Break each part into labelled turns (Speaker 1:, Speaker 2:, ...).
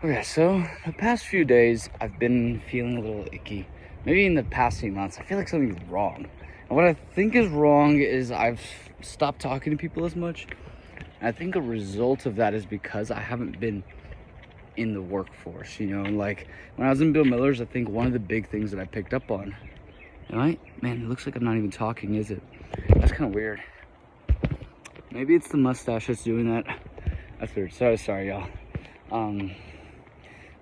Speaker 1: Okay, so the past few days I've been feeling a little icky. Maybe in the past few months, I feel like something's wrong. And what I think is wrong is I've stopped talking to people as much. And I think a result of that is because I haven't been in the workforce, like when I was in Bill Miller's, I think one of the big things that I picked up on, man, it looks like I'm not even talking, is it? That's kind of weird. Maybe it's the mustache that's doing that. That's weird. Sorry, y'all.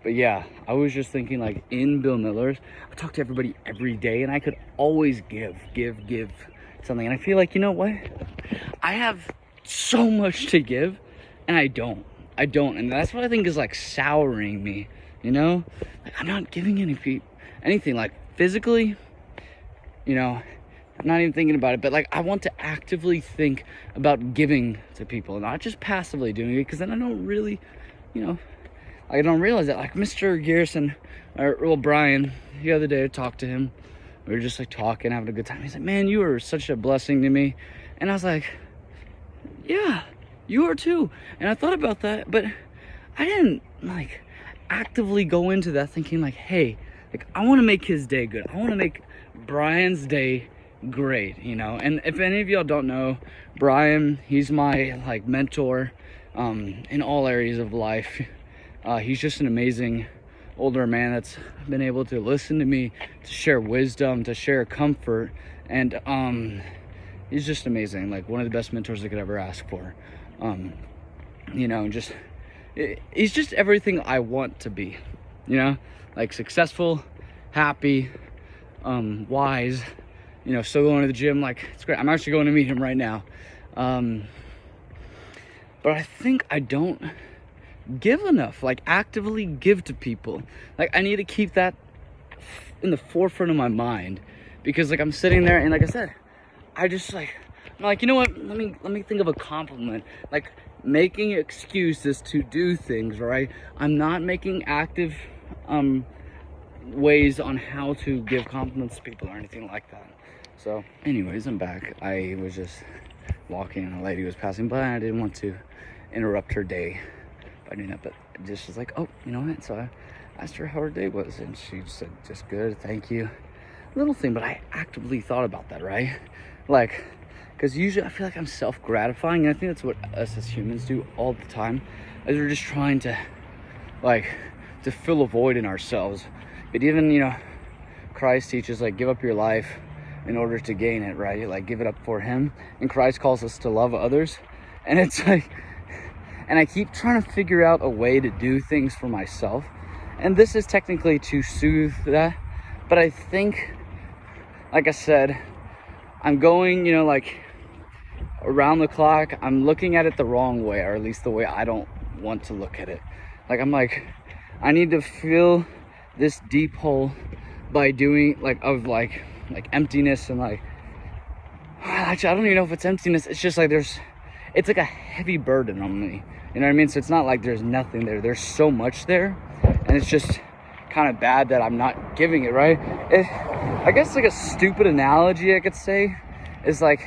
Speaker 1: But yeah, I was just thinking, like, in Bill Miller's, I talk to everybody every day, and I could always give something. And I feel like, you know what? I have so much to give, and I don't. And that's what I think is, like, souring me, Like, I'm not giving anything, like, physically, I'm not even thinking about it, but, like, I want to actively think about giving to people, not just passively doing it, because then I don't really, I don't realize that. Like Mr. Garrison, or Brian, the other day I talked to him. We were just like talking, having a good time. He's like, man, you are such a blessing to me. And I was like, yeah, you are too. And I thought about that, but I didn't like actively go into that thinking like, hey, like I want to make his day good. I want to make Brian's day great, And if any of y'all don't know Brian, he's my like mentor in all areas of life. He's just an amazing older man that's been able to listen to me, to share wisdom, to share comfort, and he's just amazing. Like one of the best mentors I could ever ask for. He's just everything I want to be. Like successful, happy, wise. Still going to the gym. Like it's great. I'm actually going to meet him right now. But I think I don't give enough, like actively give to people. Like I need to keep that in the forefront of my mind, because like I'm sitting there and like I said, I'm like, you know what, let me think of a compliment, like making excuses to do things, right? I'm not making active ways on how to give compliments to people or anything like that. So anyways, I'm back. I was just walking and a lady was passing by and I didn't want to interrupt her day by doing that, but just was like, oh, you know what? So I asked her how her day was, and she said, just good, thank you. Little thing, but I actively thought about that, right? Like, because usually I feel like I'm self-gratifying, and I think that's what us as humans do all the time, is we're just trying to, like, to fill a void in ourselves. But even, Christ teaches, like, give up your life in order to gain it, right? Like, give it up for him. And Christ calls us to love others. And it's like, and I keep trying to figure out a way to do things for myself. And this is technically to soothe that. But I think, like I said, I'm going, like around the clock. I'm looking at it the wrong way, or at least the way I don't want to look at it. Like, I'm like, I need to fill this deep hole by doing like emptiness and like, actually, I don't even know if it's emptiness. It's just like it's like a heavy burden on me. You know what I mean? So it's not like there's nothing there. There's so much there. And it's just kind of bad that I'm not giving it, right? I guess like a stupid analogy I could say is like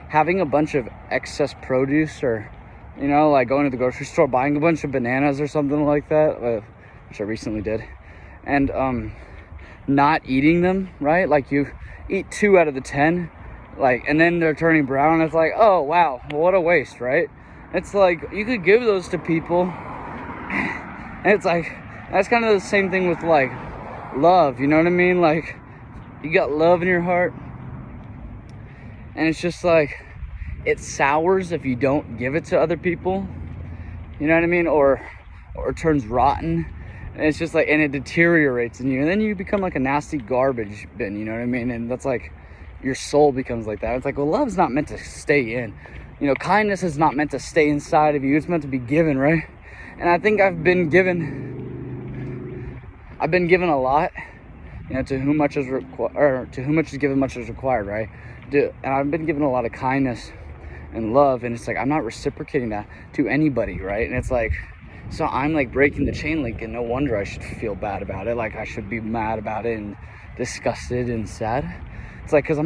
Speaker 1: having a bunch of excess produce, or, like going to the grocery store, buying a bunch of bananas or something like that, which I recently did. And not eating them, right? Like you eat 2 out of the 10. Like, and then they're turning brown. It's like, oh wow, what a waste, right? It's like you could give those to people, and it's like that's kind of the same thing with like love. You know what I mean? Like you got love in your heart, and it's just like it sours if you don't give it to other people. You know what I mean? Or turns rotten, and it's just like, and it deteriorates in you, and then you become like a nasty garbage bin. You know what I mean? And that's like, your soul becomes like that. It's like, well, love's not meant to stay in. Kindness is not meant to stay inside of you. It's meant to be given, right? And I think I've been given a lot. To whom much is to whom much is given, much is required, right? And I've been given a lot of kindness and love, and it's like I'm not reciprocating that to anybody, right? And it's like, so I'm like breaking the chain link, and no wonder I should feel bad about it. Like I should be mad about it and disgusted and sad. It's like, because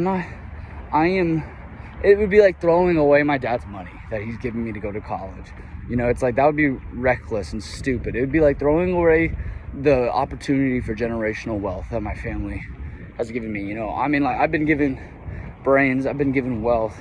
Speaker 1: it would be like throwing away my dad's money that he's giving me to go to college. You know, it's like that would be reckless and stupid. It would be like throwing away the opportunity for generational wealth that my family has given me. You know, I mean, like, I've been given brains, I've been given wealth,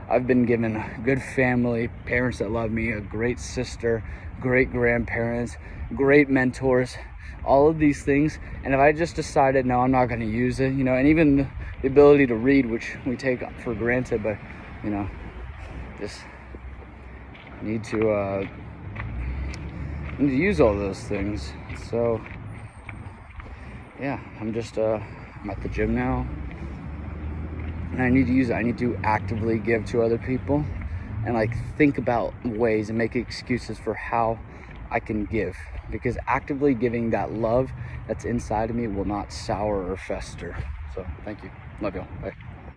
Speaker 1: I've been given a good family, parents that love me, a great sister, great grandparents, great mentors, all of these things. And if I just decided, no, I'm not going to use it, you know, and even the ability to read, which we take for granted, but, you know, just need to use all those things. So yeah, I'm at the gym now, and I need to use it. I need to actively give to other people, and like think about ways and make excuses for how I can give, because actively giving that love that's inside of me will not sour or fester. So thank you, love y'all, bye.